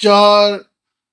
4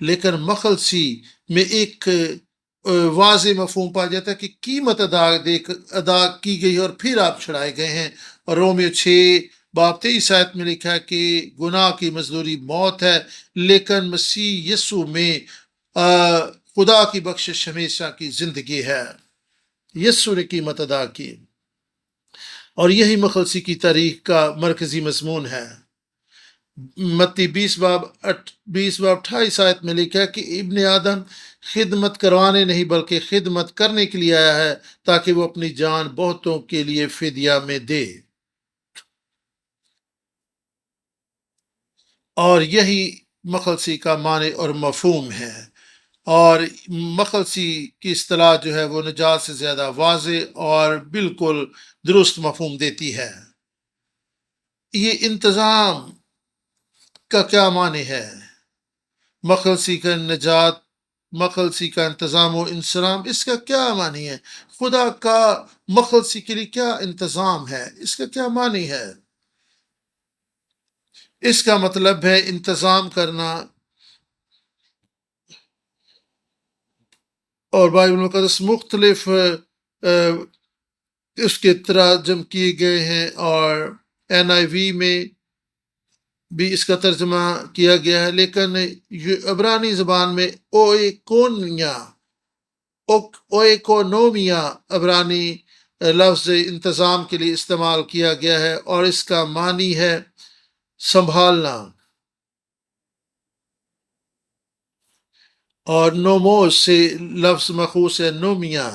لیکن مخلصی میں ایک واضح مفہوم پایا جاتا ہے کہ قیمت ادا کی گئی اور پھر آپ چھڑائے گئے ہیں۔ اور رومیو 6:23 میں لکھا ہے کہ گناہ کی مزدوری موت ہے، لیکن مسیح یسو میں خدا کی بخشش ہمیشہ کی زندگی ہے۔ یسو نے قیمت ادا کی، اور یہی مخلصی کی تاریخ کا مرکزی مضمون ہے۔ متی 20:28 میں لکھا ہے کہ ابن آدم خدمت کروانے نہیں بلکہ خدمت کرنے کے لیے آیا ہے، تاکہ وہ اپنی جان بہتوں کے لیے فدیہ میں دے۔ اور یہی مخلصی کا معنی اور مفہوم ہے، اور مخلصی کی اصطلاح جو ہے وہ نجات سے زیادہ واضح اور بالکل درست مفہوم دیتی ہے۔ یہ انتظام کا کیا معنی ہے؟ مخلصی کا نجات، مخلصی کا انتظام و انصرام، اس کا کیا معنی ہے؟ خدا کا مخلصی کے لیے کیا انتظام ہے، اس کا کیا معنی ہے؟ اس کا مطلب ہے انتظام کرنا، اور بائبل مقدس مختلف اس کے تراجم کیے گئے ہیں، اور NIV میں بھی اس کا ترجمہ کیا گیا ہے، لیکن عبرانی زبان میں اوئیکونومیا عبرانی لفظ انتظام کے لیے استعمال کیا گیا ہے، اور اس کا معنی ہے سنبھالنا، اور نوموس سے لفظ مخوص ہے نومیا،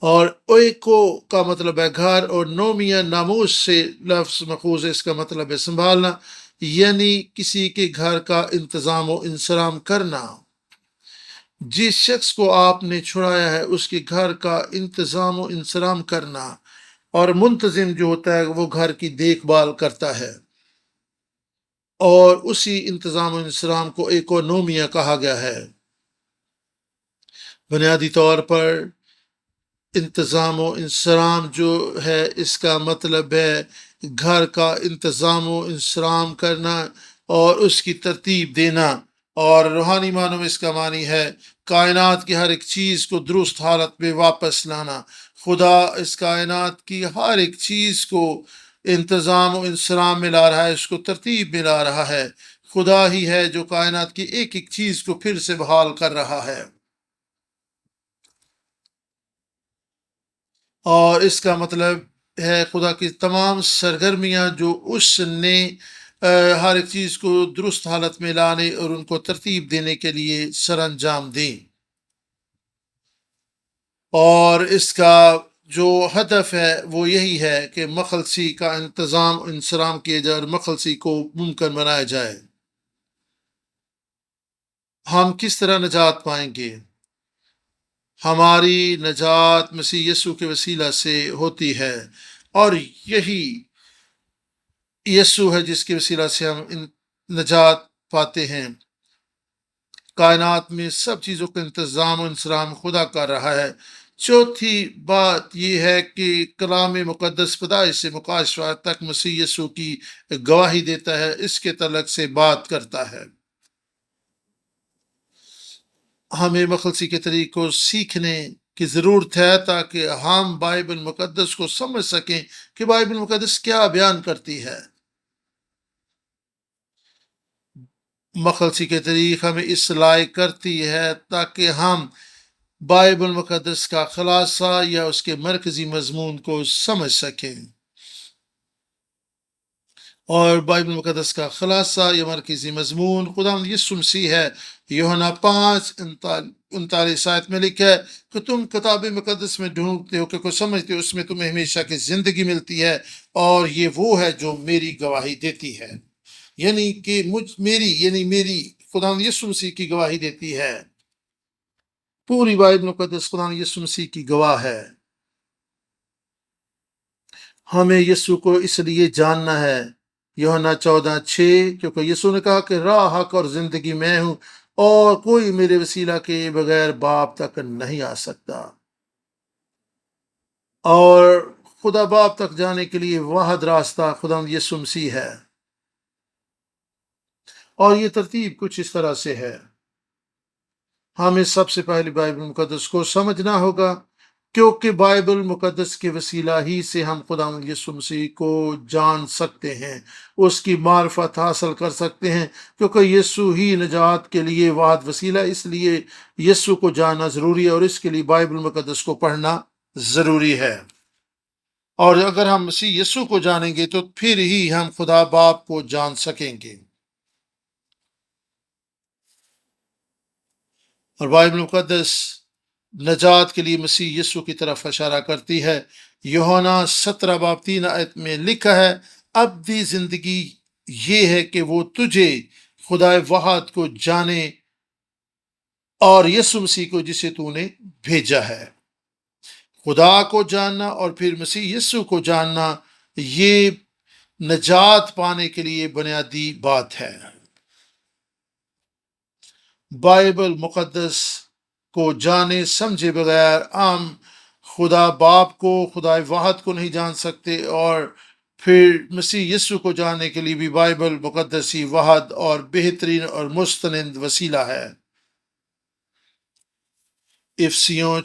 اور اویکو کا مطلب ہے گھر، اور نومیا ناموس سے لفظ مخوص ہے، اس کا مطلب ہے سنبھالنا، یعنی کسی کے گھر کا انتظام و انصرام کرنا۔ جس شخص کو آپ نے چھڑایا ہے اس کے گھر کا انتظام و انصرام کرنا، اور منتظم جو ہوتا ہے وہ گھر کی دیکھ بھال کرتا ہے، اور اسی انتظام و انصرام کو ایکونومیا کہا گیا ہے۔ بنیادی طور پر انتظام و انصرام جو ہے اس کا مطلب ہے گھر کا انتظام و انصرام کرنا اور اس کی ترتیب دینا، اور روحانی معنوں میں اس کا معنی ہے کائنات کی ہر ایک چیز کو درست حالت میں واپس لانا۔ خدا اس کائنات کی ہر ایک چیز کو انتظام و انصرام میں لا رہا ہے، اس کو ترتیب میں لا رہا ہے۔ خدا ہی ہے جو کائنات کی ایک ایک چیز کو پھر سے بحال کر رہا ہے، اور اس کا مطلب ہے خدا کی تمام سرگرمیاں جو اس نے ہر ایک چیز کو درست حالت میں لانے اور ان کو ترتیب دینے کے لیے سر انجام دیں، اور اس کا جو ہدف ہے وہ یہی ہے کہ مخلصی کا انتظام انصرام کیا جائے اور مخلصی کو ممکن بنایا جائے۔ ہم کس طرح نجات پائیں گے؟ ہماری نجات مسیح یسوع کے وسیلہ سے ہوتی ہے، اور یہی یسوع ہے جس کے وسیلہ سے ہم نجات پاتے ہیں۔ کائنات میں سب چیزوں کا انتظام و انصرام خدا کر رہا ہے۔ چوتھی بات یہ ہے کہ کلام مقدس پیدائش سے مکاشفہ تک مسیح یسوع کی گواہی دیتا ہے، اس کے تعلق سے بات کرتا ہے۔ ہمیں مخلصی کے طریقوں سیکھنے کی ضرورت ہے تاکہ ہم بائبل مقدس کو سمجھ سکیں کہ بائبل مقدس کیا بیان کرتی ہے۔ مخلصی کے طریق ہمیں اس لائق کرتی ہے تاکہ ہم بائبل مقدس کا خلاصہ یا اس کے مرکزی مضمون کو سمجھ سکیں، اور بائبل مقدس کا خلاصہ یا مرکزی مضمون خداوند یسوع مسیح ہے۔ یوحنا 5:39 میں لکھا ہے کہ تم کتاب مقدس میں ڈھونڈتے ہو کہ کوئی سمجھتے ہو، اس میں تمہیں ہمیشہ کی زندگی ملتی ہے، اور یہ وہ ہے جو میری گواہی دیتی ہے، یعنی کہ میری خداوند یسوع مسیح کی گواہی دیتی ہے۔ پوری بائبل مقدس خداوند یسوع مسیح کی گواہ ہے۔ ہمیں یسوع کو اس لیے جاننا ہے، یوحنا 14:6، کیونکہ یسوع نے کہا کہ راہ، حق اور زندگی میں ہوں، اور کوئی میرے وسیلہ کے بغیر باپ تک نہیں آ سکتا، اور خدا باپ تک جانے کے لیے واحد راستہ خداوند یسوع مسیح ہے۔ اور یہ ترتیب کچھ اس طرح سے ہے۔ ہمیں سب سے پہلے بائبل مقدس کو سمجھنا ہوگا، کیونکہ بائبل مقدس کے وسیلہ ہی سے ہم خدا یسوع مسیح کو جان سکتے ہیں، اس کی معرفت حاصل کر سکتے ہیں، کیونکہ یسوع ہی نجات کے لیے واحد وسیلہ ہے۔ اس لیے یسوع کو جاننا ضروری ہے، اور اس کے لیے بائبل مقدس کو پڑھنا ضروری ہے۔ اور اگر ہم مسیح یسوع کو جانیں گے تو پھر ہی ہم خدا باپ کو جان سکیں گے۔ اور بائبل مقدس نجات کے لیے مسیح یسوع کی طرف اشارہ کرتی ہے۔ یوحنا 17:3 میں لکھا ہے، ابدی زندگی یہ ہے کہ وہ تجھے خدا واحد کو جانے اور یسوع مسیح کو جسے تو نے بھیجا ہے۔ خدا کو جاننا اور پھر مسیح یسوع کو جاننا، یہ نجات پانے کے لیے بنیادی بات ہے۔ بائبل مقدس کو جانے سمجھے بغیر ہم خدا باپ کو، خدا واحد کو نہیں جان سکتے، اور پھر مسیح یسوع کو جاننے کے لیے بھی بائبل مقدس ہی واحد اور بہترین اور مستند وسیلہ ہے۔ افسیوں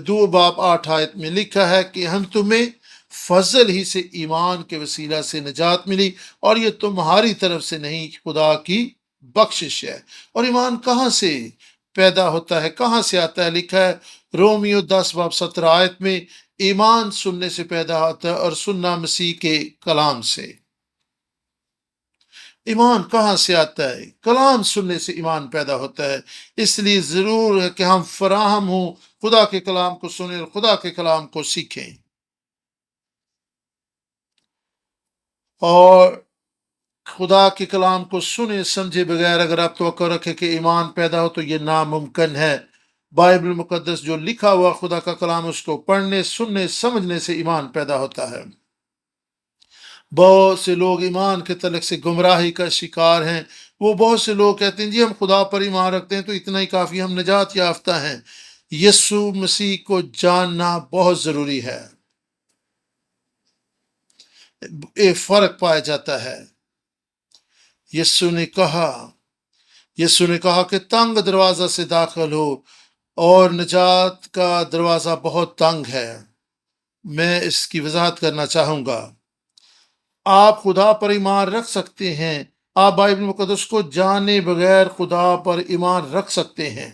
2:8 میں لکھا ہے کہ ہم تمہیں فضل ہی سے ایمان کے وسیلہ سے نجات ملی، اور یہ تمہاری طرف سے نہیں، خدا کی بخشش ہے۔ اور ایمان کہاں سے پیدا ہوتا ہے، کہاں سے آتا ہے؟ لکھا ہے رومیو 10:17 میں، ایمان سننے سے پیدا ہوتا ہے، اور سننا مسیح کے کلام سے۔ ایمان کہاں سے آتا ہے؟ کلام سننے سے ایمان پیدا ہوتا ہے۔ اس لیے ضرور ہے کہ ہم فراہم ہوں، خدا کے کلام کو سنیں اور خدا کے کلام کو سیکھیں۔ اور خدا کے کلام کو سنے سمجھے بغیر اگر آپ توقع رکھیں کہ ایمان پیدا ہو تو یہ ناممکن ہے۔ بائبل مقدس جو لکھا ہوا خدا کا کلام، اس کو پڑھنے، سننے، سمجھنے سے ایمان پیدا ہوتا ہے۔ بہت سے لوگ ایمان کے تعلق سے گمراہی کا شکار ہیں۔ وہ بہت سے لوگ کہتے ہیں جی ہم خدا پر ایمان رکھتے ہیں تو اتنا ہی کافی، ہم نجات یافتہ ہیں۔ یسوع مسیح کو جاننا بہت ضروری ہے۔ یہ فرق پایا جاتا ہے۔ یسوع نے کہا کہ تنگ دروازہ سے داخل ہو، اور نجات کا دروازہ بہت تنگ ہے۔ میں اس کی وضاحت کرنا چاہوں گا۔ آپ خدا پر ایمان رکھ سکتے ہیں، آپ بائبل مقدس کو جانے بغیر خدا پر ایمان رکھ سکتے ہیں۔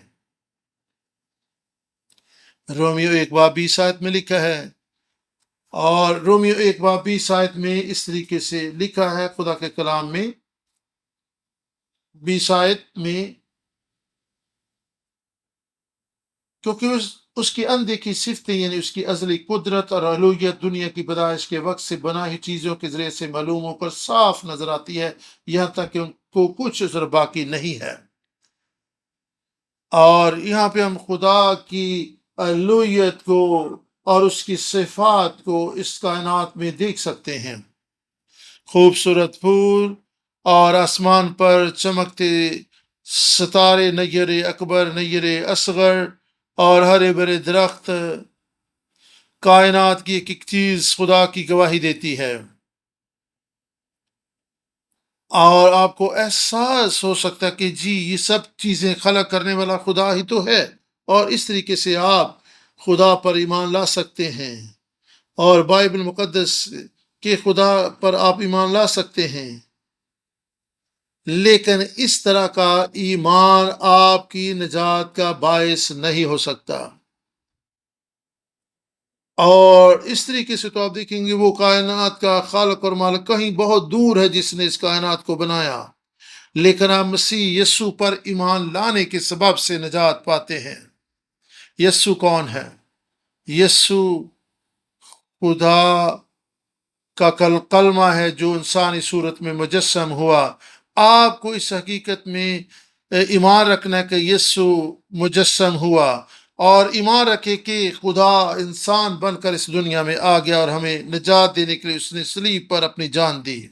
رومیو 1:20 میں لکھا ہے، اور رومیو 1:20 میں اس طریقے سے لکھا ہے خدا کے کلام میں، 20 میں، کیونکہ اس کی اندیکھی صفتیں یعنی اس کی ازلی قدرت اور الوہیت دنیا کی پیدائش کے وقت سے بنائی چیزوں کے ذریعے سے معلوم ہو کر صاف نظر آتی ہے، یہاں تک کہ ان کو کچھ عذر باقی نہیں ہے۔ اور یہاں پہ ہم خدا کی الوہیت کو اور اس کی صفات کو اس کائنات میں دیکھ سکتے ہیں۔ خوبصورت پھول اور آسمان پر چمکتے ستارے، نیر اکبر، نیر اصغر اور ہرے بھرے درخت، کائنات کی ایک ایک چیز خدا کی گواہی دیتی ہے۔ اور آپ کو احساس ہو سکتا ہے کہ جی یہ سب چیزیں خلق کرنے والا خدا ہی تو ہے، اور اس طریقے سے آپ خدا پر ایمان لا سکتے ہیں، اور بائبل مقدس کے خدا پر آپ ایمان لا سکتے ہیں۔ لیکن اس طرح کا ایمان آپ کی نجات کا باعث نہیں ہو سکتا۔ اور اس طریقے سے تو آپ دیکھیں گے وہ کائنات کا خالق اور مالک کہیں بہت دور ہے جس نے اس کائنات کو بنایا، لیکن آپ مسیح یسوع پر ایمان لانے کے سبب سے نجات پاتے ہیں۔ یسوع کون ہے؟ یسوع خدا کا کلمہ ہے جو انسانی صورت میں مجسم ہوا۔ آپ کو اس حقیقت میں ایمان رکھنا ہے کہ یسوع مجسم ہوا، اور ایمان رکھے کہ خدا انسان بن کر اس دنیا میں آ گیا اور ہمیں نجات دینے کے لیے اس نے صلیب پر اپنی جان دی،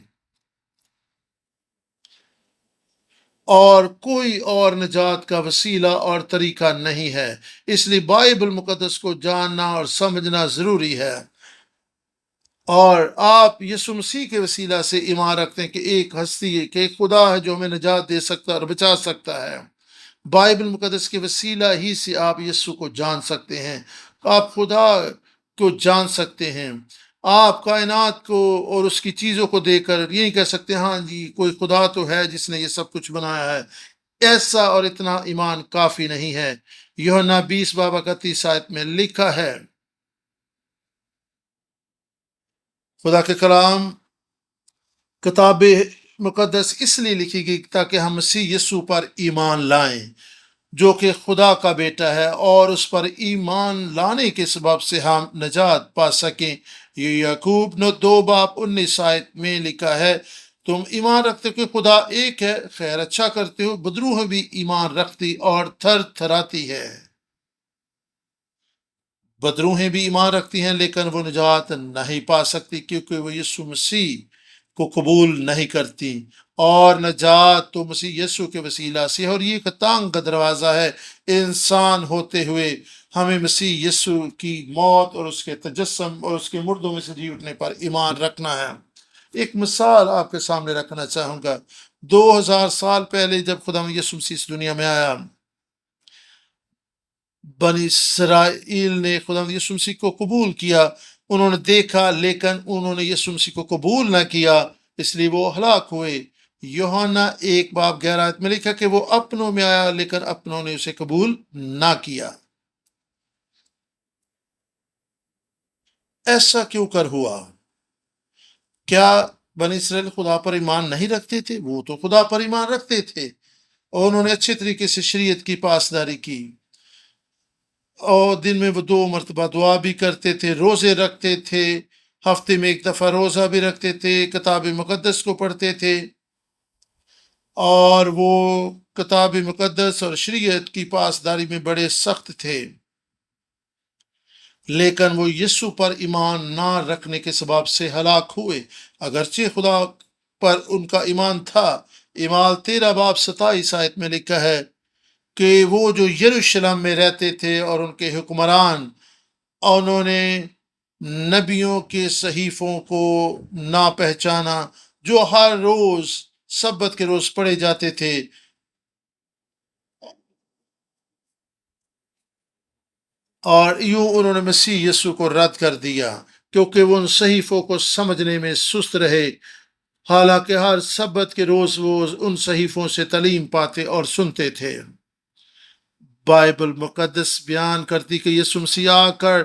اور کوئی اور نجات کا وسیلہ اور طریقہ نہیں ہے۔ اس لیے بائبل مقدس کو جاننا اور سمجھنا ضروری ہے۔ اور آپ یسوع مسیح کے وسیلہ سے ایمان رکھتے ہیں کہ ایک ہستی ہے، کہ ایک خدا ہے جو ہمیں نجات دے سکتا ہے اور بچا سکتا ہے۔ بائبل مقدس کے وسیلہ ہی سے آپ یسوع کو جان سکتے ہیں، آپ خدا کو جان سکتے ہیں۔ آپ کائنات کو اور اس کی چیزوں کو دیکھ کر یہ نہیں کہہ سکتے ہاں جی کوئی خدا تو ہے جس نے یہ سب کچھ بنایا ہے، ایسا اور اتنا ایمان کافی نہیں ہے۔ یوحنا 20:31 میں لکھا ہے، خدا کے کلام کتاب مقدس اس لیے لکھی گئی تاکہ ہم مسیح یسوع پر ایمان لائیں جو کہ خدا کا بیٹا ہے، اور اس پر ایمان لانے کے سبب سے ہم نجات پا سکیں۔ یہ یعقوب 2:19 میں لکھا ہے، تم ایمان رکھتے ہو کہ خدا ایک ہے، خیر اچھا کرتے ہو، بدروح بھی ایمان رکھتی اور تھر تھراتی ہے۔ بدروہیں بھی ایمان رکھتی ہیں لیکن وہ نجات نہیں پا سکتی کیونکہ وہ یسوع مسیح کو قبول نہیں کرتی، اور نجات تو مسیح یسوع کے وسیلہ سے ہے، اور یہ ایک تنگ کا دروازہ ہے۔ انسان ہوتے ہوئے ہمیں مسیح یسوع کی موت اور اس کے تجسم اور اس کے مردوں میں سے جی اٹھنے پر ایمان رکھنا ہے۔ ایک مثال آپ کے سامنے رکھنا چاہوں گا۔ 2000 سال پہلے جب خدا یسوع مسیح اس دنیا میں آیا، بنی اسرائیل نے خدا یسوع مسیح کو قبول کیا، انہوں نے دیکھا لیکن انہوں نے یسوع مسیح کو قبول نہ کیا، اس لیے وہ ہلاک ہوئے۔ یوحنا 1:11 میں لکھا کہ وہ اپنوں میں آیا لیکن اپنوں نے اسے قبول نہ کیا۔ ایسا کیوں کر ہوا؟ کیا بنی اسرائیل خدا پر ایمان نہیں رکھتے تھے؟ وہ تو خدا پر ایمان رکھتے تھے، اور انہوں نے اچھے طریقے سے شریعت کی پاسداری کی، اور دن میں وہ 2 مرتبہ دعا بھی کرتے تھے، روزے رکھتے تھے، ہفتے میں 1 دفعہ روزہ بھی رکھتے تھے، کتاب مقدس کو پڑھتے تھے، اور وہ کتاب مقدس اور شریعت کی پاسداری میں بڑے سخت تھے۔ لیکن وہ یسوع پر ایمان نہ رکھنے کے سبب سے ہلاک ہوئے، اگرچہ خدا پر ان کا ایمان تھا۔ اعمال 13:27 میں لکھا ہے کہ وہ جو یروشلم میں رہتے تھے اور ان کے حکمران، انہوں نے نبیوں کے صحیفوں کو نہ پہچانا جو ہر روز سبت کے روز پڑھے جاتے تھے، اور یوں انہوں نے مسیح یسوع کو رد کر دیا کیونکہ وہ ان صحیفوں کو سمجھنے میں سست رہے، حالانکہ ہر سبت کے روز وہ ان صحیفوں سے تعلیم پاتے اور سنتے تھے۔ بائبل مقدس بیان کرتی کہ یسوع مسیح آ کر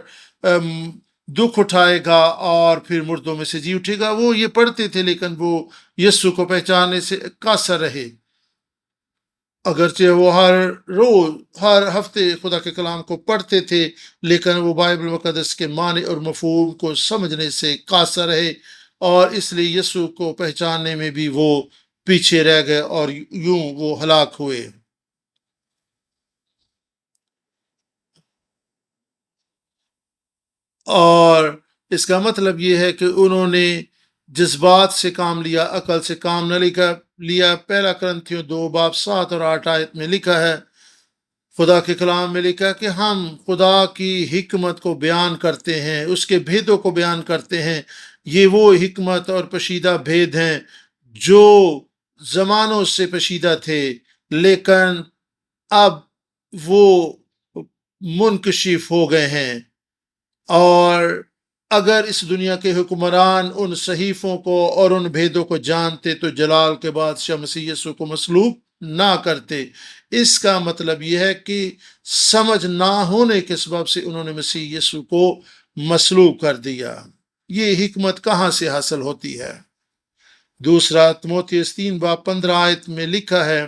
دکھ اٹھائے گا اور پھر مردوں میں سے جی اٹھے گا۔ وہ یہ پڑھتے تھے لیکن وہ یسوع کو پہچاننے سے قاصر رہے، اگرچہ وہ ہر روز ہر ہفتے خدا کے کلام کو پڑھتے تھے، لیکن وہ بائبل مقدس کے معنی اور مفہوم کو سمجھنے سے قاصر رہے، اور اس لیے یسوع کو پہچاننے میں بھی وہ پیچھے رہ گئے اور یوں وہ ہلاک ہوئے۔ اور اس کا مطلب یہ ہے کہ انہوں نے جذبات سے کام لیا، عقل سے کام نہ لیا۔ 1 کرنتھیوں 2:7 اور 8 میں لکھا ہے، خدا کے کلام میں لکھا ہے کہ ہم خدا کی حکمت کو بیان کرتے ہیں، اس کے بھیدوں کو بیان کرتے ہیں۔ یہ وہ حکمت اور پشیدہ بھید ہیں جو زمانوں سے پشیدہ تھے، لیکن اب وہ منکشف ہو گئے ہیں، اور اگر اس دنیا کے حکمران ان صحیفوں کو اور ان بھیدوں کو جانتے تو جلال کے بادشاہ مسیح یسوع کو مصلوب نہ کرتے۔ اس کا مطلب یہ ہے کہ سمجھ نہ ہونے کے سبب سے انہوں نے مسیح یسوع کو مصلوب کر دیا۔ یہ حکمت کہاں سے حاصل ہوتی ہے؟ دوسرا تموتھیوس 3:15 میں لکھا ہے،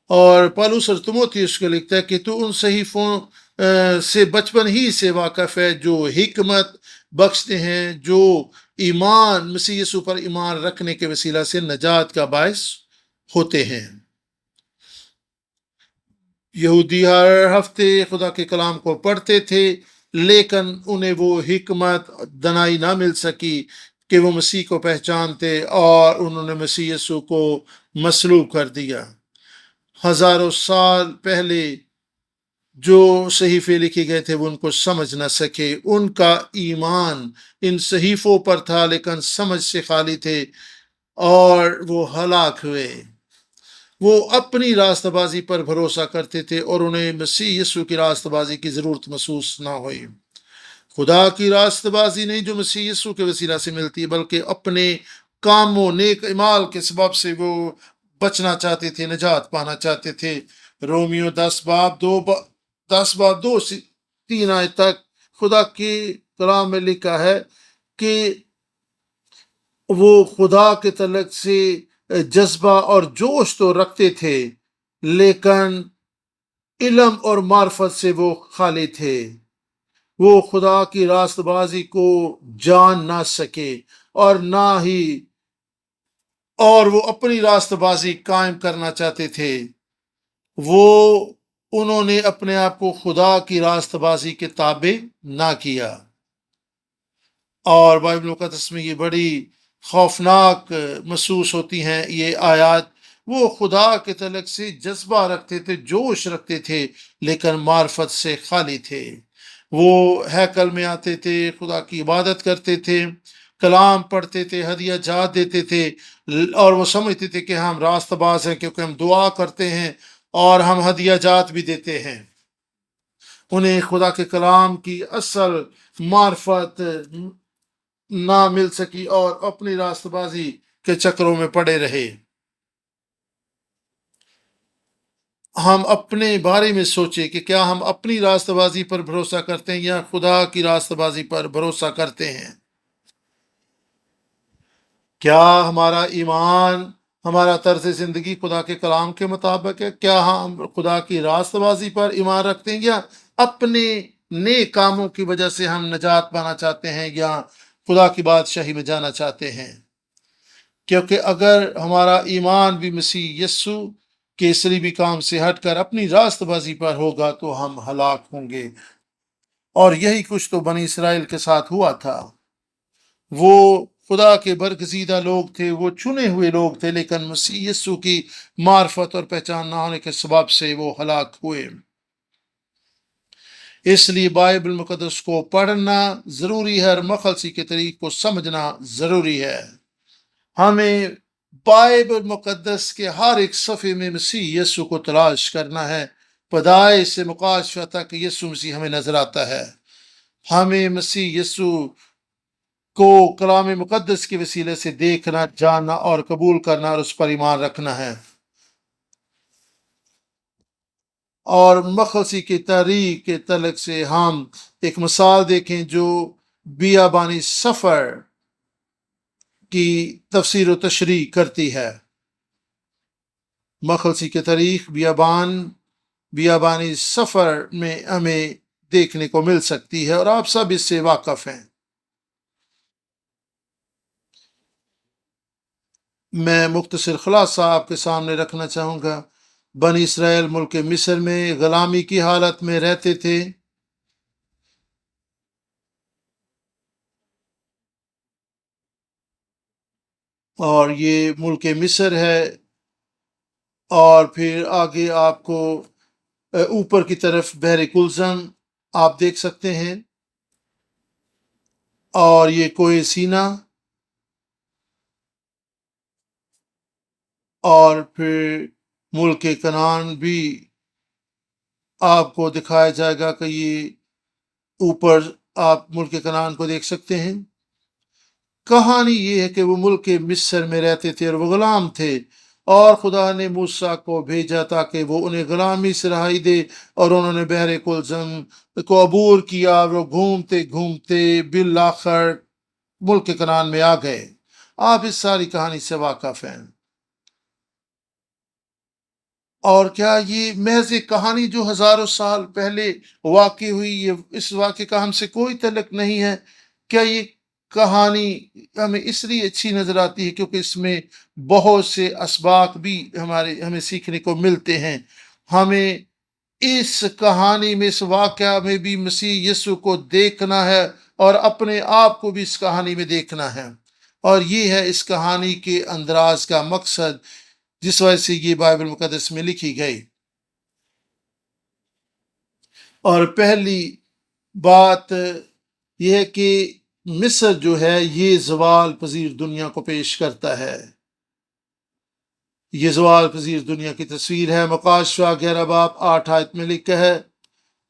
اور پالوس اور تموتھیوس کو لکھتا ہے کہ تو ان صحیفوں سے بچپن ہی سے واقف ہے جو حکمت بخشتے ہیں، جو ایمان مسیح یسوع پر ایمان رکھنے کے وسیلہ سے نجات کا باعث ہوتے ہیں۔ یہودی ہر ہفتے خدا کے کلام کو پڑھتے تھے، لیکن انہیں وہ حکمت دنائی نہ مل سکی کہ وہ مسیح کو پہچانتے، اور انہوں نے مسیح یسوع کو مصلوب کر دیا۔ ہزاروں سال پہلے جو صحیفے لکھے گئے تھے وہ ان کو سمجھ نہ سکے۔ ان کا ایمان ان صحیفوں پر تھا لیکن سمجھ سے خالی تھے اور وہ ہلاک ہوئے۔ وہ اپنی راستہ بازی پر بھروسہ کرتے تھے اور انہیں مسیح یسوع کی راستہ بازی کی ضرورت محسوس نہ ہوئی۔ خدا کی راستہ بازی نہیں جو مسیح یسوع کے وسیلہ سے ملتی ہے، بلکہ اپنے کاموں نیک اعمال کے سبب سے وہ بچنا چاہتے تھے، نجات پانا چاہتے تھے۔ رومیو 10 باب 2 سے 3 آیت تک خدا کے کلام میں لکھا ہے کہ وہ خدا کے تعلق سے جذبہ اور جوش تو رکھتے تھے، لیکن علم اور معرفت سے وہ خالی تھے۔ وہ خدا کی راست بازی کو جان نہ سکے اور نہ ہی اور وہ اپنی راست بازی قائم کرنا چاہتے تھے۔ وہ انہوں نے اپنے آپ کو خدا کی راست بازی کے تابع نہ کیا۔ اور بائبل مقدس میں یہ بڑی خوفناک محسوس ہوتی ہیں یہ آیات۔ وہ خدا کے تعلق سے جذبہ رکھتے تھے، جوش رکھتے تھے، لیکن معرفت سے خالی تھے۔ وہ ہیکل میں آتے تھے، خدا کی عبادت کرتے تھے، کلام پڑھتے تھے، ہدیہ جات دیتے تھے، اور وہ سمجھتے تھے کہ ہم راست باز ہیں کیونکہ ہم دعا کرتے ہیں اور ہم ہدیہ جات بھی دیتے ہیں۔ انہیں خدا کے کلام کی اصل معرفت نہ مل سکی اور اپنی راست بازی کے چکروں میں پڑے رہے۔ ہم اپنے بارے میں سوچیں کہ کیا ہم اپنی راست بازی پر بھروسہ کرتے ہیں یا خدا کی راست بازی پر بھروسہ کرتے ہیں؟ کیا ہمارا ایمان، ہمارا طرز زندگی خدا کے کلام کے مطابق ہے؟ کیا ہم خدا کی راست بازی پر ایمان رکھتے ہیں یا اپنے نیک کاموں کی وجہ سے ہم نجات پانا چاہتے ہیں یا خدا کی بادشاہی میں جانا چاہتے ہیں؟ کیونکہ اگر ہمارا ایمان بھی مسیح یسوع کے صلیبی کام سے ہٹ کر اپنی راست بازی پر ہوگا تو ہم ہلاک ہوں گے۔ اور یہی کچھ تو بنی اسرائیل کے ساتھ ہوا تھا۔ وہ خدا کے برگزیدہ لوگ تھے، وہ چنے ہوئے لوگ تھے، لیکن مسیح یسوع کی معرفت اور پہچان نہ ہونے کے سبب سے وہ ہلاک ہوئے۔ اس لیے بائبل مقدس کو پڑھنا ضروری ہے اور مخلصی کے طریق کو سمجھنا ضروری ہے۔ ہمیں بائبل مقدس کے ہر ایک صفحے میں مسیح یسوع کو تلاش کرنا ہے۔ پیدائش سے مکاشفہ تک یسوع مسیح ہمیں نظر آتا ہے۔ ہمیں مسیح یسوع کو کلام مقدس کے وسیلے سے دیکھنا، جاننا اور قبول کرنا اور اس پر ایمان رکھنا ہے۔ اور مخلصی کی تاریخ کے تعلق سے ہم ایک مثال دیکھیں جو بیابانی سفر کی تفسیر و تشریح کرتی ہے۔ مخلصی کی تاریخ بیابانی سفر میں ہمیں دیکھنے کو مل سکتی ہے اور آپ سب اس سے واقف ہیں۔ میں مختصر خلاصہ آپ کے سامنے رکھنا چاہوں گا۔ بنی اسرائیل ملک مصر میں غلامی کی حالت میں رہتے تھے۔ اور یہ ملک مصر ہے، اور پھر آگے آپ کو اوپر کی طرف بحر کلزم آپ دیکھ سکتے ہیں، اور یہ کوہ سینا، اور پھر ملک کنعان بھی آپ کو دکھایا جائے گا کہ یہ اوپر آپ ملک کنعان کو دیکھ سکتے ہیں۔ کہانی یہ ہے کہ وہ ملک مصر میں رہتے تھے اور وہ غلام تھے، اور خدا نے موسیٰ کو بھیجا تاکہ وہ انہیں غلامی سے رہائی دے، اور انہوں نے بحر کلزم کو عبور کیا۔ وہ گھومتے گھومتے بالآخر ملک کنعان میں آ گئے۔ آپ اس ساری کہانی سے واقف ہیں۔ اور کیا یہ محض ایک کہانی جو ہزاروں سال پہلے واقع ہوئی، یہ اس واقعے کا ہم سے کوئی تعلق نہیں ہے؟ کیا یہ کہانی ہمیں اس لیے اچھی نظر آتی ہے کیونکہ اس میں بہت سے اسباق بھی ہمیں سیکھنے کو ملتے ہیں؟ ہمیں اس کہانی میں، اس واقعہ میں بھی مسیح یسوع کو دیکھنا ہے اور اپنے آپ کو بھی اس کہانی میں دیکھنا ہے۔ اور یہ ہے اس کہانی کے اندراز کا مقصد جس وجہ سے یہ بائبل مقدس میں لکھی گئی۔ اور پہلی بات یہ ہے کہ مصر جو ہے یہ زوال پذیر دنیا کو پیش کرتا ہے. یہ زوال پذیر دنیا کی تصویر ہے. مکاشفہ 11 باب 8 آیت میں لکھا ہے،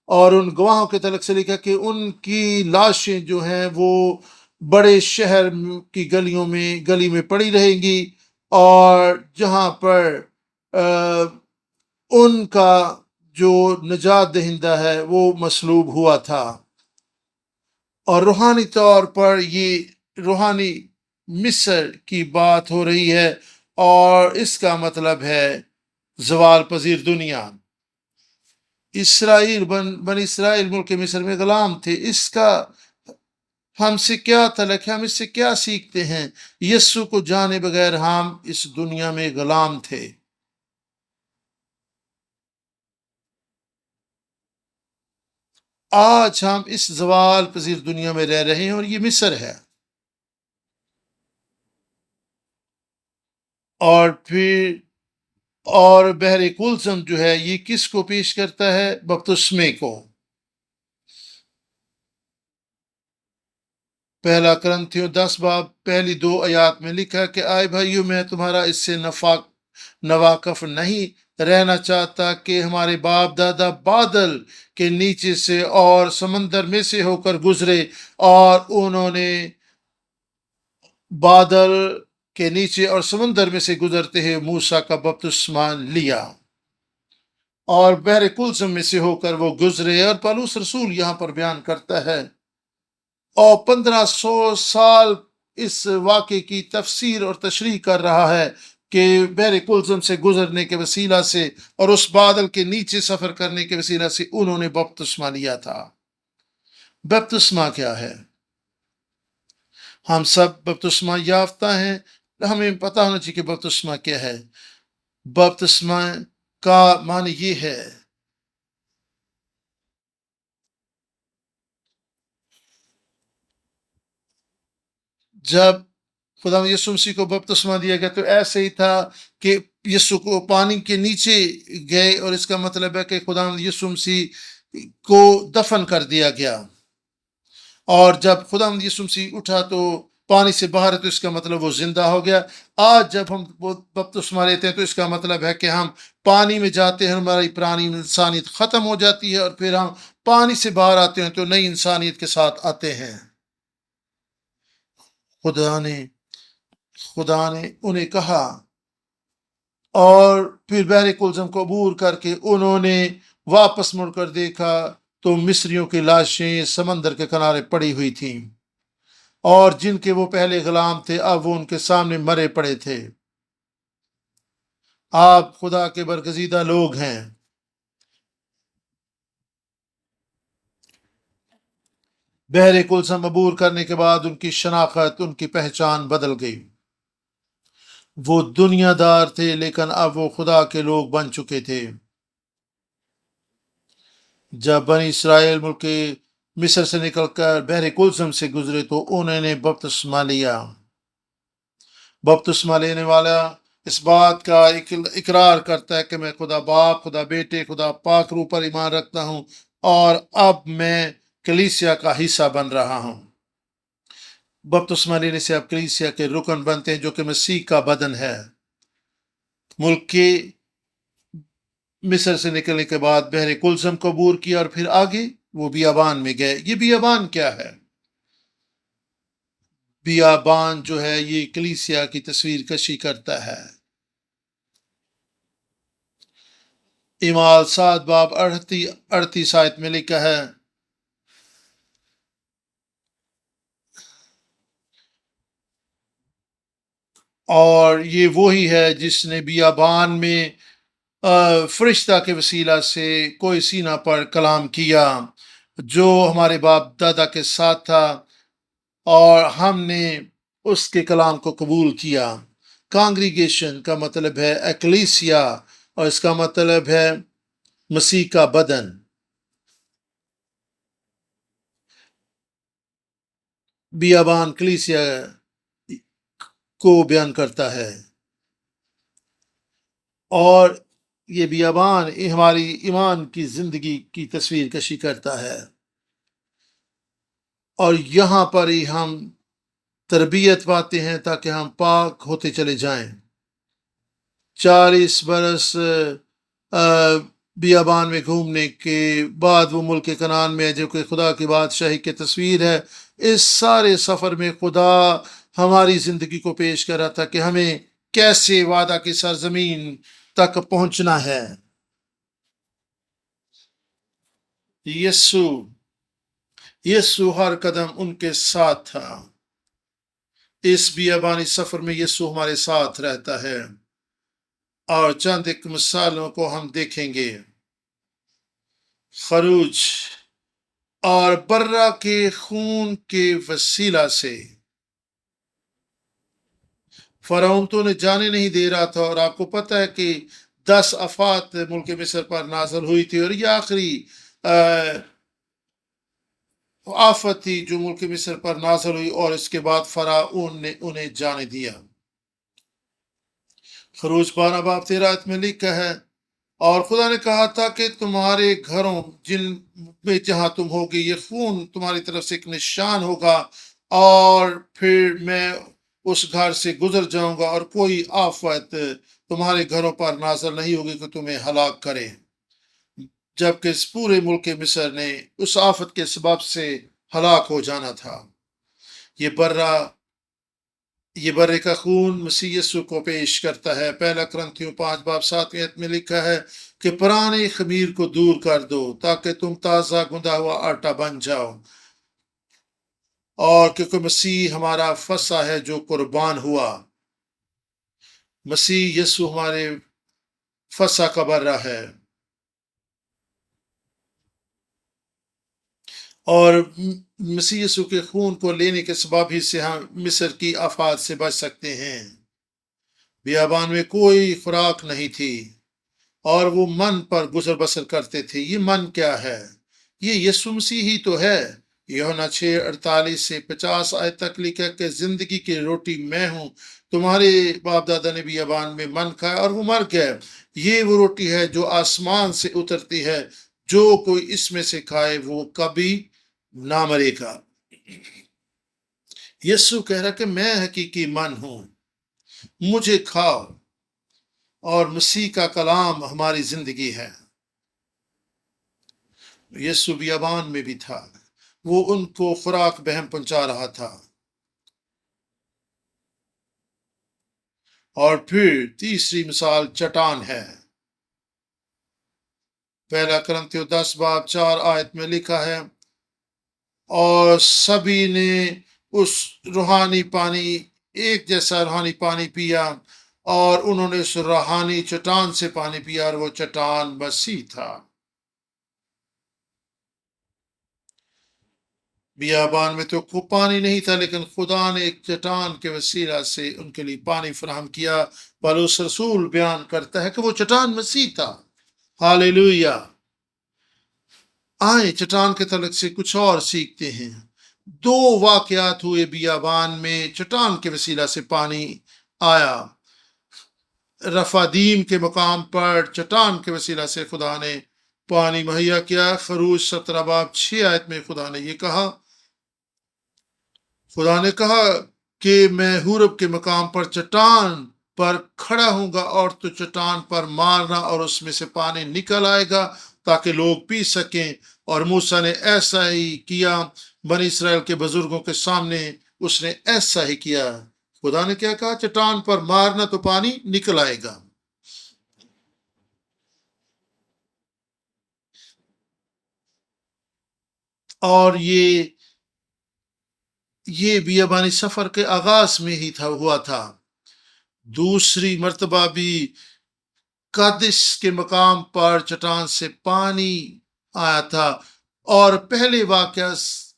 اور ان گواہوں کے تعلق سے لکھا کہ ان کی لاشیں جو ہیں وہ بڑے شہر کی گلی میں پڑی رہیں گی، اور جہاں پر ان کا جو نجات دہندہ ہے وہ مصلوب ہوا تھا. اور روحانی طور پر یہ روحانی مصر کی بات ہو رہی ہے، اور اس کا مطلب ہے زوال پذیر دنیا. بن اسرائیل ملک مصر میں غلام تھے. اس کا ہم سے کیا تعلق ہے؟ ہم اس سے کیا سیکھتے ہیں؟ یسوع کو جانے بغیر ہم اس دنیا میں غلام تھے. آج ہم اس زوال پذیر دنیا میں رہ رہے ہیں، اور یہ مصر ہے. اور پھر بحر کلثم جو ہے یہ کس کو پیش کرتا ہے؟ بپتسمے کو. پہلا کرنتھیوں 10 باب پہلی 2 آیات میں لکھا کہ آئے بھائیو، میں تمہارا اس سے نواقف نہیں رہنا چاہتا کہ ہمارے باپ دادا بادل کے نیچے سے اور سمندر میں سے ہو کر گزرے، اور انہوں نے بادل کے نیچے اور سمندر میں سے گزرتے ہوئے موسیٰ کا بپتسمہ لیا، اور بحر کلثم میں سے ہو کر وہ گزرے. اور پالوس رسول یہاں پر بیان کرتا ہے، اور 1500 سال اس واقعے کی تفسیر اور تشریح کر رہا ہے کہ بحر کلثم سے گزرنے کے وسیلہ سے اور اس بادل کے نیچے سفر کرنے کے وسیلہ سے انہوں نے بپتسمہ لیا تھا. بپتسمہ کیا ہے؟ ہم سب بپتسمہ یافتہ ہیں. ہمیں پتہ ہونا چاہیے کہ بپتسمہ کیا ہے. بپتسمہ کا معنی یہ ہے جب خدا یسوع مسیح کو بپتسمہ دیا گیا تو ایسے ہی تھا کہ یسوع کو پانی کے نیچے گئے، اور اس کا مطلب ہے کہ خدا یسوع مسیح کو دفن کر دیا گیا. اور جب خدا یسوع مسیح اٹھا تو پانی سے باہر ہے، تو اس کا مطلب وہ زندہ ہو گیا. آج جب ہم بپتسمہ لیتے ہیں تو اس کا مطلب ہے کہ ہم پانی میں جاتے ہیں، ہماری پرانی انسانیت ختم ہو جاتی ہے، اور پھر ہم پانی سے باہر آتے ہیں تو نئی انسانیت کے ساتھ آتے ہیں. خدا نے انہیں کہا، اور پھر بحر کلثم کو عبور کر کے انہوں نے واپس مڑ کر دیکھا تو مصریوں کی لاشیں سمندر کے کنارے پڑی ہوئی تھیں، اور جن کے وہ پہلے غلام تھے اب وہ ان کے سامنے مرے پڑے تھے. آپ خدا کے برگزیدہ لوگ ہیں. بحر کلثم عبور کرنے کے بعد ان کی شناخت، ان کی پہچان بدل گئی. وہ دنیا دار تھے، لیکن اب وہ خدا کے لوگ بن چکے تھے. جب بنی اسرائیل ملک مصر سے نکل کر بحر کلثم سے گزرے تو انہوں نے بپتسمہ لیا. بپتسمہ لینے والا اس بات کا اقرار کرتا ہے کہ میں خدا باپ، خدا بیٹے، خدا پاک روح پر ایمان رکھتا ہوں، اور اب میں کلیسیا کا حصہ بن رہا ہوں. بپتسمہ لینے سے اب کلیسیا کے رکن بنتے ہیں، جو کہ مسیح کا بدن ہے. ملک کے مصر سے نکلنے کے بعد بحر کلثم کو عبور کیا، اور پھر آگے وہ بیابان میں گئے. یہ بیابان کیا ہے؟ بیابان جو ہے یہ کلیسیا کی تصویر کشی کرتا ہے. اعمال 7 باب 38 آیت میں لکھا ہے، اور یہ وہی ہے جس نے بیابان میں فرشتہ کے وسیلہ سے کوئی سینہ پر کلام کیا، جو ہمارے باپ دادا کے ساتھ تھا، اور ہم نے اس کے کلام کو قبول کیا. کانگریگیشن کا مطلب ہے ایکلیسیا، اور اس کا مطلب ہے مسیح کا بدن. بیابان کلیسیا کو بیان کرتا ہے. اور یہ بیابان ہماری ایمان کی زندگی کی تصویر کشی کرتا ہے، اور یہاں پر ہی ہم تربیت پاتے ہیں تاکہ ہم پاک ہوتے چلے جائیں۔ 40 برس بیابان میں گھومنے کے بعد وہ ملک کنعان میں، جو کہ خدا کی بادشاہی کی تصویر ہے، اس سارے سفر میں خدا ہماری زندگی کو پیش کر رہا تھا کہ ہمیں کیسے وعدہ کی سرزمین تک پہنچنا ہے۔ یسوع ہر قدم ان کے ساتھ تھا۔ اس بیابانی سفر میں یسوع ہمارے ساتھ رہتا ہے، اور چند ایک مثالوں کو ہم دیکھیں گے۔ خروج اور برہ کے خون کے وسیلہ سے فرعون تو انہیں جانے نہیں دے رہا تھا، اور آپ کو پتہ ہے کہ 10 آفات ملک مصر پر نازل ہوئی تھی، اور یہ آخری آفت تھی جو ملک مصر پر نازل ہوئی، اور اس کے بعد فرعون نے انہیں جانے دیا۔ خروج 12 باب 13 میں لکھا ہے، اور خدا نے کہا تھا کہ تمہارے گھروں جن میں جہاں تم ہوگے، یہ خون تمہاری طرف سے ایک نشان ہوگا، اور پھر میں اس گھر سے گزر جاؤں گا، اور کوئی آفت تمہارے گھروں پر نازل نہیں ہوگی کہ تمہیں ہلاک کرے، جبکہ اس پورے ملک مصر نے اس آفت کے سبب سے ہلاک ہو جانا تھا۔ یہ برے کا خون مسیح یسوع کو پیش کرتا ہے۔ پہلا کرنتھیوں 5 باب 7 میں لکھا ہے کہ پرانے خمیر کو دور کر دو تاکہ تم تازہ گندھا ہوا آٹا بن جاؤ، اور کیونکہ مسیح ہمارا فصح ہے جو قربان ہوا۔ مسیح یسوع ہمارے فصح کا برہ ہے، اور مسیح یسوع کے خون کو لینے کے سبب ہی سے ہم مصر کی آفات سے بچ سکتے ہیں۔ بیابان میں کوئی خوراک نہیں تھی، اور وہ من پر گزر بسر کرتے تھے۔ یہ من کیا ہے؟ یہ یسوع مسیح ہی تو ہے۔ یوحنا 6:48 سے 50 آیت تک لکھا کہ زندگی کی روٹی میں ہوں۔ تمہارے باپ دادا نے بیابان میں من کھایا اور وہ مر گئے۔ یہ وہ روٹی ہے جو آسمان سے اترتی ہے، جو کوئی اس میں سے کھائے وہ کبھی نہ مرے گا۔ یسوع کہہ رہا کہ میں حقیقی من ہوں، مجھے کھاؤ، اور مسیح کا کلام ہماری زندگی ہے۔ یسوع بیابان میں بھی تھا، وہ ان کو خوراک بہم پہنچا رہا تھا۔ اور پھر تیسری مثال چٹان ہے۔ پہلا کرنتھیوں 10 باب 4 آیت میں لکھا ہے، اور سبھی نے اس روحانی پانی، ایک جیسا روحانی پانی پیا، اور انہوں نے اس روحانی چٹان سے پانی پیا، اور وہ چٹان مسیح تھا۔ بیابان میں تو خوب پانی نہیں تھا، لیکن خدا نے ایک چٹان کے وسیلہ سے ان کے لیے پانی فراہم کیا۔ پولس رسول بیان کرتا ہے کہ وہ چٹان مسیح تھا۔ ہاللویا! آئیں چٹان کے تعلق سے کچھ اور سیکھتے ہیں۔ 2 واقعات ہوئے بیابان میں، چٹان کے وسیلہ سے پانی آیا۔ رفادیم کے مقام پر چٹان کے وسیلہ سے خدا نے پانی مہیا کیا۔ خروج 17 باب 6 آیت میں خدا نے یہ کہا، خدا نے کہا کہ میں حورب کے مقام پر چٹان پر کھڑا ہوں گا، اور تو چٹان پر مارنا اور اس میں سے پانی نکل آئے گا تاکہ لوگ پی سکیں۔ اور موسیٰ نے ایسا ہی کیا، بنی اسرائیل کے بزرگوں کے سامنے اس نے ایسا ہی کیا۔ خدا نے کیا کہا؟ چٹان پر مارنا تو پانی نکل آئے گا۔ اور یہ بیابانی سفر کے آغاز میں ہی ہوا تھا۔ دوسری مرتبہ بھی قادش کے مقام پر چٹان سے پانی آیا تھا، اور پہلے واقعہ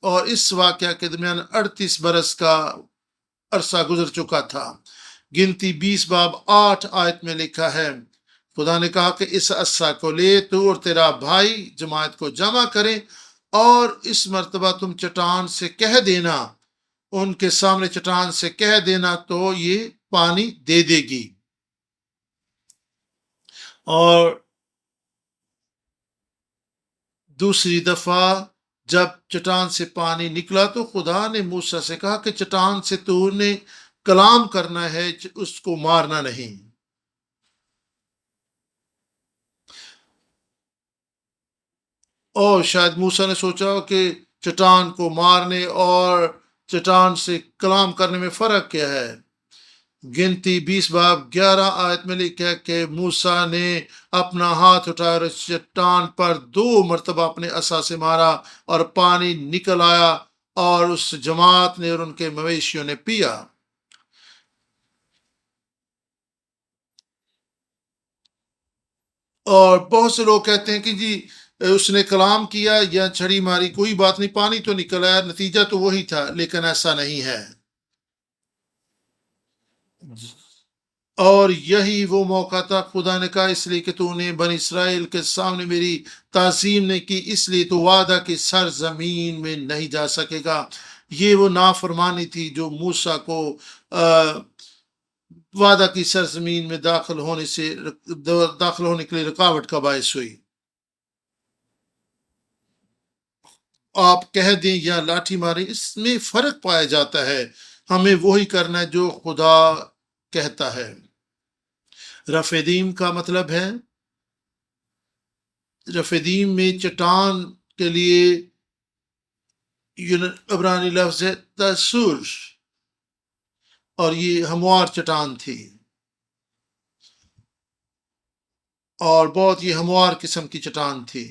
اور اس واقعہ کے درمیان 38 برس کا عرصہ گزر چکا تھا۔ گنتی 20 باب 8 آیت میں لکھا ہے، خدا نے کہا کہ اس عصا کو لے، تو اور تیرا بھائی جماعت کو جمع کرے، اور اس مرتبہ تم چٹان سے کہہ دینا، ان کے سامنے چٹان سے کہہ دینا، تو یہ پانی دے دے گی۔ اور دوسری دفعہ جب چٹان سے پانی نکلا تو خدا نے موسیٰ سے کہا کہ چٹان سے تو نے کلام کرنا ہے، اس کو مارنا نہیں۔ اور شاید موسیٰ نے سوچا کہ چٹان کو مارنے اور چٹان سے کلام کرنے میں فرق کیا ہے۔ گنتی 20 باب 11 آیت میں لکھا ہے کہ موسیٰ نے اپنا ہاتھ اٹھایا اور اس چٹان پر 2 مرتبہ اپنے عصا سے مارا اور پانی نکل آیا اور اس جماعت نے اور ان کے مویشیوں نے پیا۔ اور بہت سے لوگ کہتے ہیں کہ جی اس نے کلام کیا یا چھڑی ماری، کوئی بات نہیں، پانی تو نکل آیا، نتیجہ تو وہی تھا، لیکن ایسا نہیں ہے۔ اور یہی وہ موقع تھا، خدا نے کہا اس لیے کہ تو نے بنی اسرائیل کے سامنے میری تعظیم نے کی، اس لیے تو وعدہ کی سرزمین میں نہیں جا سکے گا۔ یہ وہ نافرمانی تھی جو موسیٰ کو وعدہ کی سرزمین میں داخل ہونے کے لیے رکاوٹ کا باعث ہوئی۔ آپ کہہ دیں یا لاٹھی ماریں، اس میں فرق پایا جاتا ہے۔ ہمیں وہی کرنا ہے جو خدا کہتا ہے۔ رفیدیم کا مطلب ہے، رفیدیم میں چٹان کے لیے عبرانی لفظ ہے تسور، اور یہ ہموار چٹان تھی، اور بہت یہ ہموار قسم کی چٹان تھی۔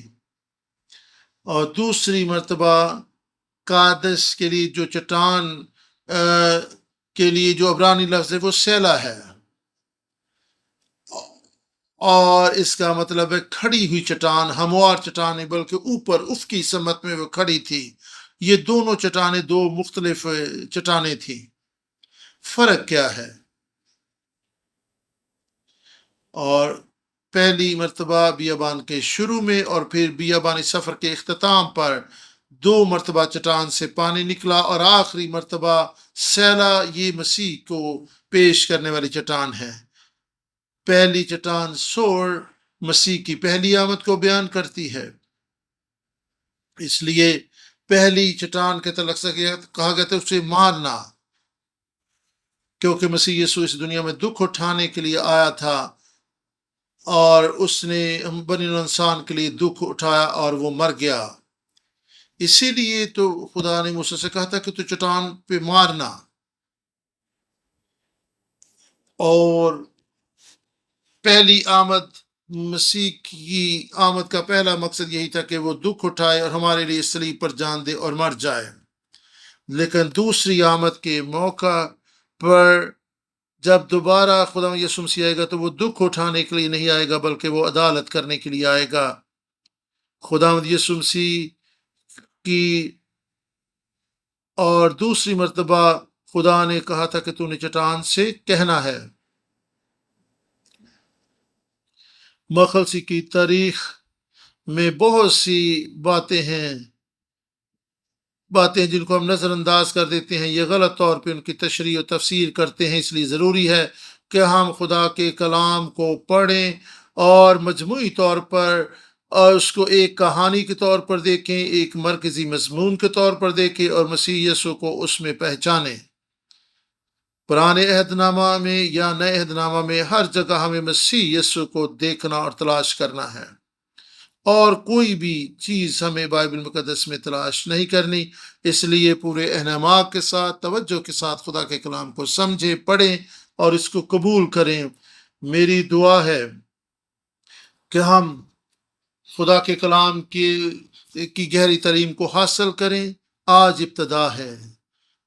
اور دوسری مرتبہ قادس کے لیے جو چٹان کے لیے جو عبرانی لفظ ہے وہ سیلا ہے، اور اس کا مطلب ہے کھڑی ہوئی چٹان، ہموار چٹان نہیں بلکہ اوپر افقی سمت میں وہ کھڑی تھی۔ یہ دونوں چٹانیں دو مختلف چٹانیں تھیں۔ فرق کیا ہے؟ اور پہلی مرتبہ بیابان کے شروع میں اور پھر بیابانی سفر کے اختتام پر 2 مرتبہ چٹان سے پانی نکلا، اور آخری مرتبہ سیلا یہ مسیح کو پیش کرنے والی چٹان ہے۔ پہلی چٹان سور مسیح کی پہلی آمد کو بیان کرتی ہے، اس لیے پہلی چٹان کے تعلق سے کہا گیا تھا اسے مارنا، کیونکہ مسیح یسوع اس دنیا میں دکھ اٹھانے کے لیے آیا تھا، اور اس نے بنی نوع انسان کے لیے دکھ اٹھایا اور وہ مر گیا۔ اسی لیے تو خدا نے موسیٰ سے کہا تھا کہ تو چٹان پہ مارنا۔ اور پہلی آمد، مسیح کی آمد کا پہلا مقصد یہی تھا کہ وہ دکھ اٹھائے اور ہمارے لیے صلیب پر جان دے اور مر جائے، لیکن دوسری آمد کے موقع پر جب دوبارہ خدا یسوع مسیح آئے گا تو وہ دکھ اٹھانے کے لیے نہیں آئے گا بلکہ وہ عدالت کرنے کے لیے آئے گا۔ خدا یسوع مسیح کی اور دوسری مرتبہ خدا نے کہا تھا کہ تو نے چٹان سے کہنا ہے۔ مخلصی کی تاریخ میں بہت سی باتیں جن کو ہم نظر انداز کر دیتے ہیں، یہ غلط طور پہ ان کی تشریح و تفسیر کرتے ہیں، اس لیے ضروری ہے کہ ہم خدا کے کلام کو پڑھیں اور مجموعی طور پر اس کو ایک کہانی کے طور پر دیکھیں، ایک مرکزی مضمون کے طور پر دیکھیں اور مسیح یسوع کو اس میں پہچانیں۔ پرانے عہد نامہ میں یا نئے عہد نامہ میں ہر جگہ ہمیں مسیح یسوع کو دیکھنا اور تلاش کرنا ہے، اور کوئی بھی چیز ہمیں بائبل مقدس میں تلاش نہیں کرنی۔ اس لیے پورے اہتمام کے ساتھ، توجہ کے ساتھ خدا کے کلام کو سمجھیں، پڑھیں اور اس کو قبول کریں۔ میری دعا ہے کہ ہم خدا کے کلام کی گہری تعلیم کو حاصل کریں۔ آج ابتدا ہے،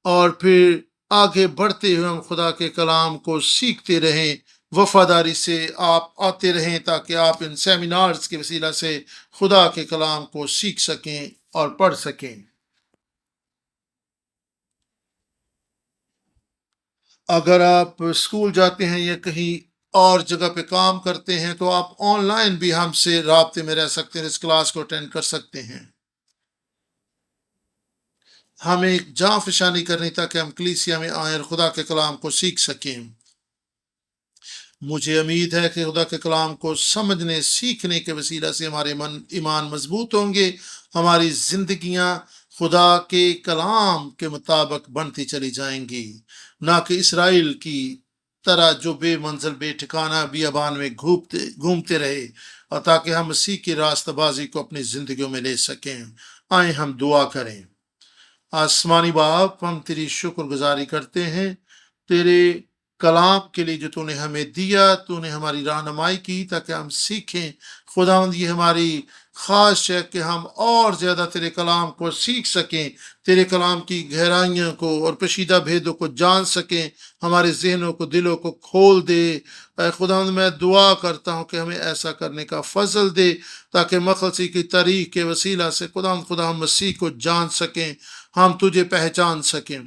اور پھر آگے بڑھتے ہوئے ہم خدا کے کلام کو سیکھتے رہیں، وفاداری سے آپ آتے رہیں تاکہ آپ ان سیمینارز کے وسیلہ سے خدا کے کلام کو سیکھ سکیں اور پڑھ سکیں۔ اگر آپ اسکول جاتے ہیں یا کہیں اور جگہ پہ کام کرتے ہیں تو آپ آن لائن بھی ہم سے رابطے میں رہ سکتے ہیں، اس کلاس کو اٹینڈ کر سکتے ہیں۔ ہمیں ایک جاں فشانی کرنی تاکہ ہم کلیسیا میں آئیں اور خدا کے کلام کو سیکھ سکیں۔ مجھے امید ہے کہ خدا کے کلام کو سمجھنے سیکھنے کے وسیلہ سے ہمارے ایمان مضبوط ہوں گے، ہماری زندگیاں خدا کے کلام کے مطابق بنتی چلی جائیں گی، نہ کہ اسرائیل کی طرح جو بے منزل بے ٹھکانہ بیابان میں گھومتے رہے، اور تاکہ ہم مسیح کی راستہ بازی کو اپنی زندگیوں میں لے سکیں۔ آئیں ہم دعا کریں۔ آسمانی باپ، ہم تیری شکر گزاری کرتے ہیں تیرے کلام کے لیے جو تو نے ہمیں دیا، تو نے ہماری رہنمائی کی تاکہ ہم سیکھیں۔ خداوند یہ ہماری خواہش ہے کہ ہم اور زیادہ تیرے کلام کو سیکھ سکیں، تیرے کلام کی گہرائیوں کو اور پشیدہ بھیدوں کو جان سکیں، ہمارے ذہنوں کو دلوں کو کھول دے۔ اے خداوند، میں دعا کرتا ہوں کہ ہمیں ایسا کرنے کا فضل دے تاکہ مخلصی کی تاریخ کے وسیلہ سے خدا ہم مسیح کو جان سکیں، ہم تجھے پہچان سکیں۔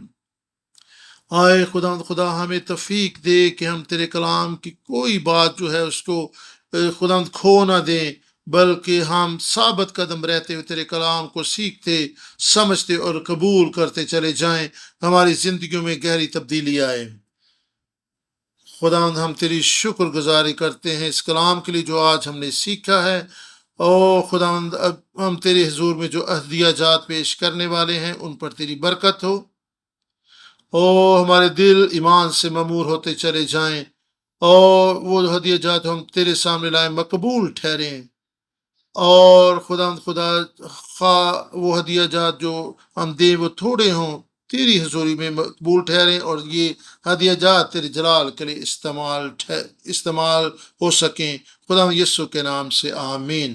آئے خدا ہمیں توفیق دے کہ ہم تیرے کلام کی کوئی بات جو ہے اس کو خدا کھو نہ دیں، بلکہ ہم ثابت قدم رہتے ہوئے تیرے کلام کو سیکھتے، سمجھتے اور قبول کرتے چلے جائیں، ہماری زندگیوں میں گہری تبدیلی آئے۔ خداوند، ہم تیری شکر گزاری کرتے ہیں اس کلام کے لیے جو آج ہم نے سیکھا ہے۔ او خداوند، اب ہم تیرے حضور میں جو عہدیہ جات پیش کرنے والے ہیں ان پر تیری برکت ہو، او ہمارے دل ایمان سے ممور ہوتے چلے جائیں، اور وہ ہدیہ جات ہم تیرے سامنے لائیں مقبول ٹھہریں، اور خدا خواہ وہ ہدیہ جات جو ہم دیں وہ تھوڑے ہوں، تیری حضوری میں مقبول ٹھہریں، اور یہ ہدیہ جات تیرے جلال کے لیے استعمال ہو سکیں۔ خدا یسوع کے نام سے آمین۔